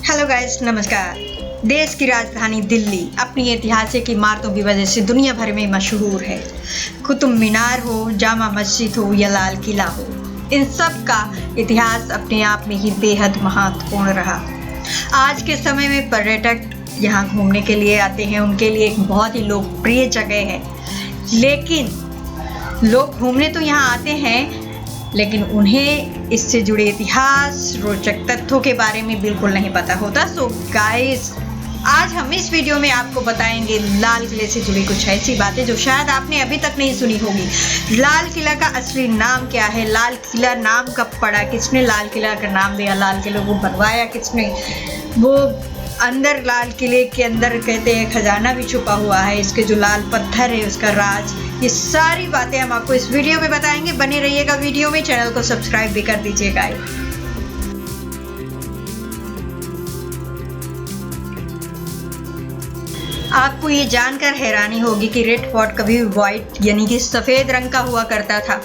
Hello guys, नमस्कार। देश की राजधानी दिल्ली अपनी ऐतिहासिक इमारतों की वजह से दुनिया भर में मशहूर है। कुतुब मीनार हो, जामा मस्जिद हो या लाल किला हो, इन सब का इतिहास अपने आप में ही बेहद महत्वपूर्ण रहा। आज के समय में पर्यटक यहाँ घूमने के लिए आते हैं, उनके लिए एक बहुत ही लोकप्रिय जगह है। लेकिन लोग घूमने तो यहाँ आते हैं, लेकिन उन्हें इससे जुड़े इतिहास, रोचक तथ्यों के बारे में बिल्कुल नहीं पता होता। सो गाइस, आज हम इस वीडियो में आपको बताएंगे लाल किले से जुड़ी कुछ ऐसी बातें जो शायद आपने अभी तक नहीं सुनी होगी। लाल किला का असली नाम क्या है, लाल किला नाम कब पड़ा, किसने लाल किला का नाम दिया, लाल किले को बनवाया किसने, वो अंदर लाल किले के अंदर कहते हैं खजाना भी छुपा हुआ है, इसके जो लाल पत्थर है उसका राज, ये सारी बातें हम आपको इस वीडियो में बताएंगे। बने रहिएगा वीडियो में, चैनल को सब्सक्राइब भी कर दीजिएगा। आपको ये जानकर हैरानी होगी कि रेड फोर्ट कभी व्हाइट यानी कि सफ़ेद रंग का हुआ करता था।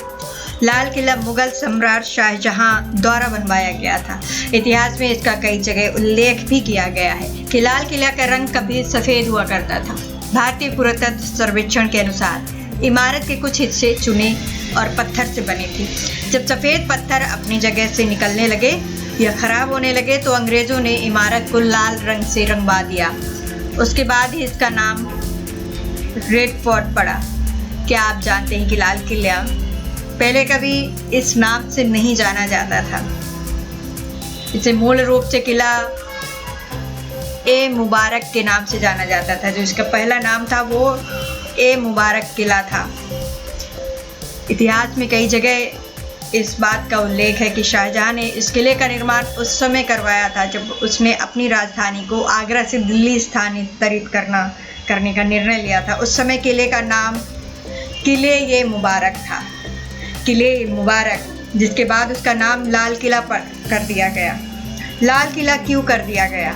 लाल किला मुगल सम्राट शाहजहां द्वारा बनवाया गया था। इतिहास में इसका कई जगह उल्लेख भी किया गया है कि लाल किला का रंग कभी सफ़ेद हुआ करता था। भारतीय पुरातत्व सर्वेक्षण के अनुसार इमारत के कुछ हिस्से चूने और पत्थर से बने थे। जब सफ़ेद पत्थर अपनी जगह से निकलने लगे या खराब होने लगे तो अंग्रेज़ों ने इमारत को लाल रंग से रंगवा दिया। उसके बाद ही इसका नाम रेड फोर्ट पड़ा। क्या आप जानते हैं कि लाल किला पहले कभी इस नाम से नहीं जाना जाता था। इसे मूल रूप से किला ए मुबारक के नाम से जाना जाता था। जो इसका पहला नाम था वो ए मुबारक किला था। इतिहास में कई जगह इस बात का उल्लेख है कि शाहजहां ने इस किले का निर्माण उस समय करवाया था जब उसने अपनी राजधानी को आगरा से दिल्ली स्थानांतरित करने का निर्णय लिया था। उस समय किले का नाम किले ए मुबारक था, किले मुबारक, जिसके बाद उसका नाम लाल किला कर दिया गया। लाल किला क्यों कर दिया गया?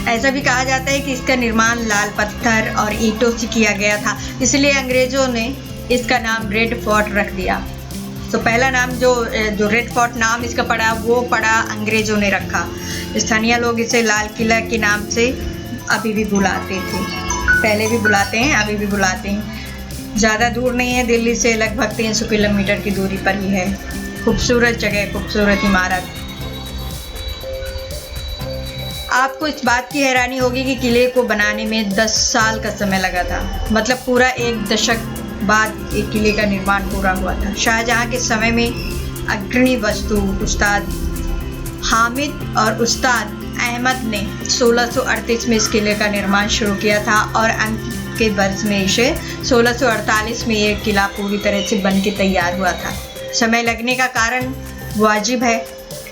ऐसा भी कहा जाता है कि इसका निर्माण लाल पत्थर और ईंटों से किया गया था, इसलिए अंग्रेजों ने इसका नाम रेड फोर्ट रख दिया। तो पहला नाम जो रेड फोर्ट नाम इसका पड़ा वो पड़ा अंग्रेजों ने रखा। स्थानीय लोग इसे लाल किला के नाम से अभी भी बुलाते थे, पहले भी बुलाते हैं, अभी भी बुलाते हैं। ज़्यादा दूर नहीं है, दिल्ली से लगभग 300 किलोमीटर की दूरी पर ही है। खूबसूरत जगह, खूबसूरत इमारत। आपको इस बात की हैरानी होगी कि किले को बनाने में 10 साल का समय लगा था। मतलब पूरा 1 दशक बाद एक किले का निर्माण पूरा हुआ था। शाहजहां के समय में अग्रणी वस्तु उस्ताद हामिद और उस्ताद अहमद ने 1638 में इस किले का निर्माण शुरू किया था और अंत के वर्ष में इसे 1648 में यह किला पूरी तरह से बन के तैयार हुआ था। समय लगने का कारण वाजिब है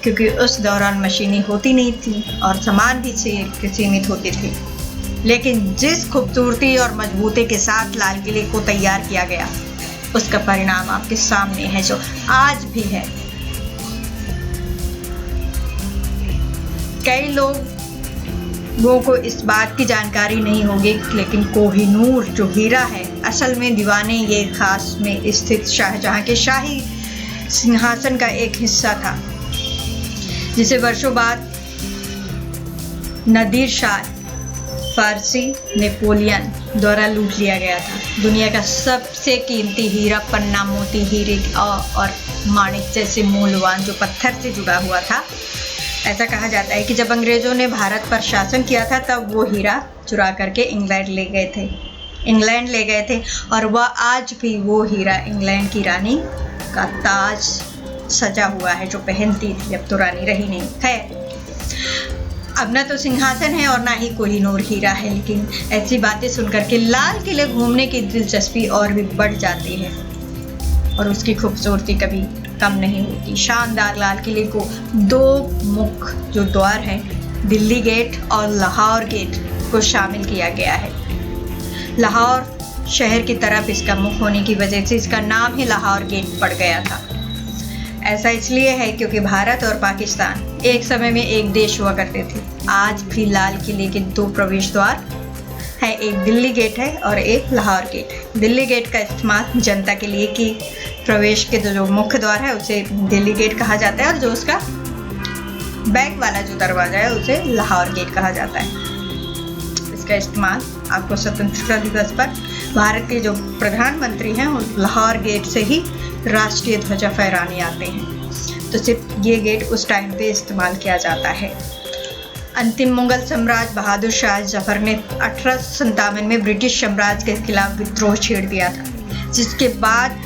क्योंकि उस दौरान मशीनें होती नहीं थी और सामान भी सीमित होते थे। लेकिन जिस खूबसूरती और मजबूती के साथ लाल किले को तैयार किया गया उसका परिणाम आपके सामने है, जो आज भी है। कई लोगों को इस बात की जानकारी नहीं होगी, लेकिन कोहिनूर जो हीरा है असल में दीवाने ये खास में स्थित शाहजहां के शाही सिंहासन का एक हिस्सा था, जिसे वर्षों बाद नादिर शाह फारसी नेपोलियन द्वारा लूट लिया गया था। दुनिया का सबसे कीमती हीरा पन्ना मोती हीरे और माणिक जैसे मूल्यवान जो पत्थर से जुड़ा हुआ था। ऐसा कहा जाता है कि जब अंग्रेज़ों ने भारत पर शासन किया था तब वो हीरा चुरा करके इंग्लैंड ले गए थे और वह आज भी वो हीरा इंग्लैंड की रानी का ताज सजा हुआ है जो पहनती थी। अब तो रानी रही नहीं है, अब ना तो सिंहासन है और ना ही कोहिनूर हीरा है। लेकिन ऐसी बातें सुनकर के लाल किले घूमने की दिलचस्पी और भी बढ़ जाती है और उसकी खूबसूरती कभी कम नहीं होती। शानदार लाल किले को 2 मुख्य जो द्वार है, दिल्ली गेट और लाहौर गेट को शामिल किया गया है। लाहौर शहर की तरफ इसका मुख होने की वजह से इसका नाम ही लाहौर गेट पड़ गया था। ऐसा इसलिए है क्योंकि भारत और पाकिस्तान एक समय में एक देश हुआ करते थे। आज भी लाल किले के 2 प्रवेश द्वार हैं, एक दिल्ली गेट है और एक लाहौर गेट है। दिल्ली गेट का इस्तेमाल जनता के लिए कि प्रवेश के जो मुख्य द्वार है उसे दिल्ली गेट कहा जाता है और जो उसका बैक वाला जो दरवाज़ा है उसे लाहौर गेट कहा जाता है। इसका इस्तेमाल आपको स्वतंत्रता दिवस पर भारत के जो प्रधानमंत्री हैं वो लाहौर गेट से ही राष्ट्रीय ध्वजा फहराने आते हैं, तो सिर्फ ये गेट उस टाइम पे इस्तेमाल किया जाता है। अंतिम मुगल सम्राट बहादुर शाह जफर ने 1857 में ब्रिटिश साम्राज्य के खिलाफ विद्रोह छेड़ दिया था, जिसके बाद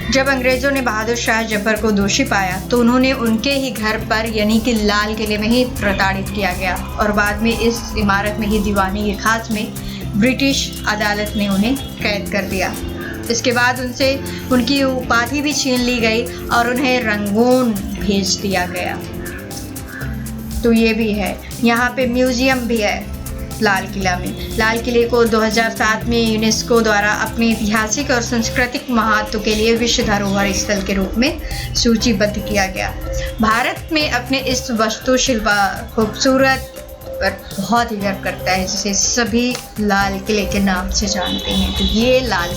जब अंग्रेज़ों ने बहादुर शाह जफर को दोषी पाया तो उन्होंने उनके ही घर पर यानी कि लाल किले में ही प्रताड़ित किया गया और बाद में इस इमारत में ही दीवानी के खास में ब्रिटिश अदालत ने उन्हें कैद कर दिया। इसके बाद उनसे उनकी उपाधि भी छीन ली गई और उन्हें रंगून भेज दिया गया। तो ये भी है, यहाँ पे म्यूज़ियम भी है लाल किला में। लाल किले को 2007 में यूनेस्को द्वारा अपने ऐतिहासिक और सांस्कृतिक महत्व के लिए विश्व धरोहर स्थल के रूप में सूचीबद्ध किया गया। भारत में अपने इस वास्तुशिल्प खूबसूरत पर बहुत ही गर्व करता है, जिसे सभी लाल किले के नाम से जानते हैं। तो ये लाल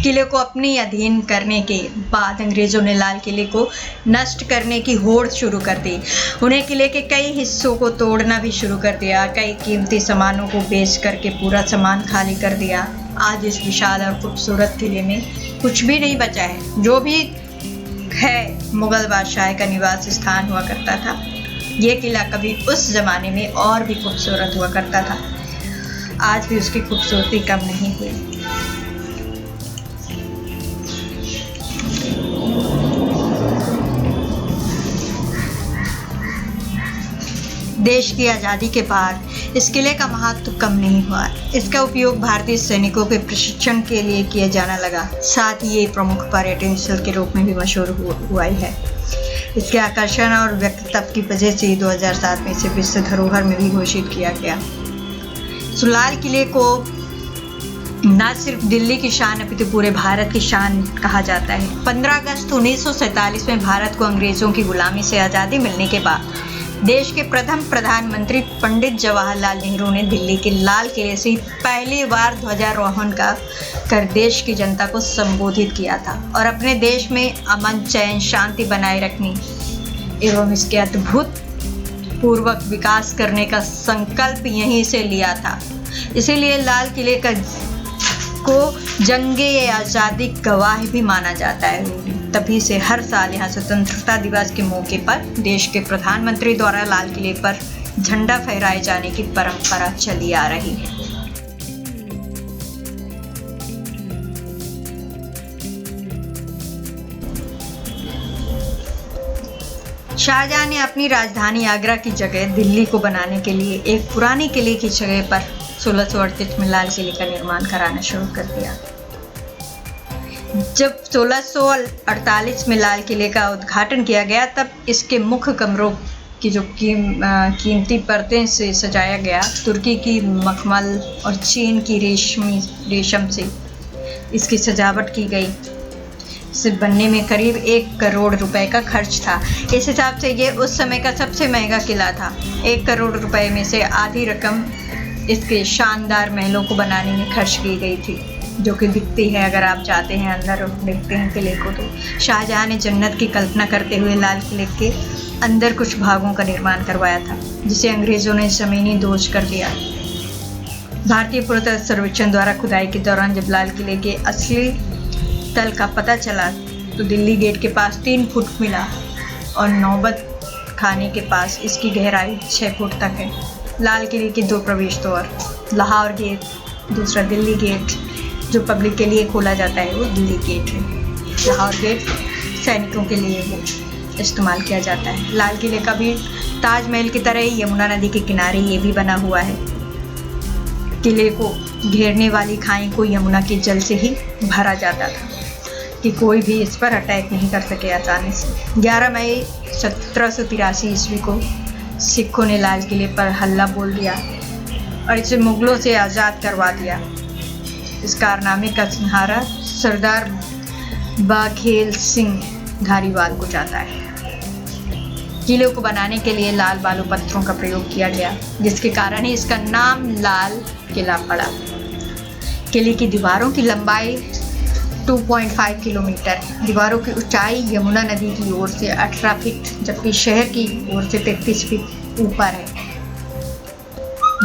किले को अपने अधीन करने के बाद अंग्रेज़ों ने लाल किले को नष्ट करने की होड़ शुरू कर दी। उन्हें किले के कई हिस्सों को तोड़ना भी शुरू कर दिया, कई कीमती सामानों को बेच करके पूरा सामान खाली कर दिया। आज इस विशाल और खूबसूरत किले में कुछ भी नहीं बचा है। जो भी है मुग़ल बादशाह का निवास स्थान हुआ करता था। ये किला कभी उस ज़माने में और भी खूबसूरत हुआ करता था, आज भी उसकी खूबसूरती कम नहीं हुई। देश की आज़ादी के बाद इस किले का महत्व कम नहीं हुआ। इसका उपयोग भारतीय सैनिकों के प्रशिक्षण के लिए किया जाने लगा। साथ ही ये प्रमुख पर्यटन स्थल के रूप में भी मशहूर हुआ ही है। इसके आकर्षण और व्यक्तित्व की वजह से 2007 में इसे विश्व धरोहर में भी घोषित किया गया। तो लाल किले को न सिर्फ दिल्ली की शान अपितु पूरे भारत की शान कहा जाता है। 15 अगस्त 1947 में भारत को अंग्रेज़ों की गुलामी से आज़ादी मिलने के बाद देश के प्रथम प्रधानमंत्री पंडित जवाहरलाल नेहरू ने दिल्ली के लाल किले से पहली बार ध्वजारोहण कर देश की जनता को संबोधित किया था और अपने देश में अमन, चैन, शांति बनाए रखने एवं इसके अद्भुत पूर्वक विकास करने का संकल्प यहीं से लिया था। इसीलिए लाल किले को जंगे आज़ादी गवाह भी माना जाता है। तभी से हर साल यहाँ स्वतंत्रता दिवस के मौके पर देश के प्रधानमंत्री द्वारा लाल किले पर झंडा फहराए जाने की परंपरा चली आ रही है। शाहजहां ने अपनी राजधानी आगरा की जगह दिल्ली को बनाने के लिए एक पुरानी किले की जगह पर 1638 में लाल किले का निर्माण कराना शुरू कर दिया। जब 1648 में लाल किले का उद्घाटन किया गया तब इसके मुख्य कमरों की जो कीमती पर्दे से सजाया गया, तुर्की की मखमल और चीन की रेशम से इसकी सजावट की गई। इसे बनने में करीब 1 करोड़ रुपए का खर्च था। इस हिसाब से ये उस समय का सबसे महंगा किला था। 1 करोड़ रुपए में से आधी रकम इसके शानदार महलों को बनाने में खर्च की गई थी, जो कि दिखती है अगर आप जाते हैं अंदर और देखते हैं किले को। तो शाहजहां ने जन्नत की कल्पना करते हुए लाल किले के अंदर कुछ भागों का निर्माण करवाया था, जिसे अंग्रेज़ों ने ज़मीनी दोष कर दिया। भारतीय पुरातत्व सर्वेक्षण द्वारा खुदाई के दौरान जब लाल किले के असली तल का पता चला तो दिल्ली गेट के पास 3 फुट मिला और नौबत खाने के पास इसकी गहराई 6 फुट तक है। लाल किले के 2 प्रवेश द्वार, लाहौर गेट, दूसरा दिल्ली गेट जो पब्लिक के लिए खोला जाता है वो दिल्ली गेट है। लाहौर गेट सैनिकों के लिए वो इस्तेमाल किया जाता है। लाल किले का भी ताजमहल की तरह ही यमुना नदी के किनारे ये भी बना हुआ है। किले को घेरने वाली खाई को यमुना के जल से ही भरा जाता था कि कोई भी इस पर अटैक नहीं कर सके आसानी से। 11 मई 1783 ईस्वी को सिखों ने लाल किले पर हल्ला बोल दिया और इसे मुगलों से आज़ाद करवा दिया। इस कारनामे का सहारा सरदार बघेल सिंह धारीवाल को जाता है। किले को बनाने के लिए लाल बालू पत्थरों का प्रयोग किया गया, जिसके कारण ही इसका नाम लाल किला पड़ा। किले की दीवारों की लंबाई 2.5 किलोमीटर है। दीवारों की ऊंचाई यमुना नदी की ओर से 18 फीट जबकि शहर की ओर से 33 फीट ऊपर है।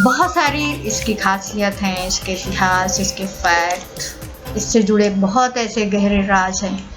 बहुत सारी इसकी खासियत हैं, इसके इतिहास, इसके फैक्ट, इससे जुड़े बहुत ऐसे गहरे राज हैं।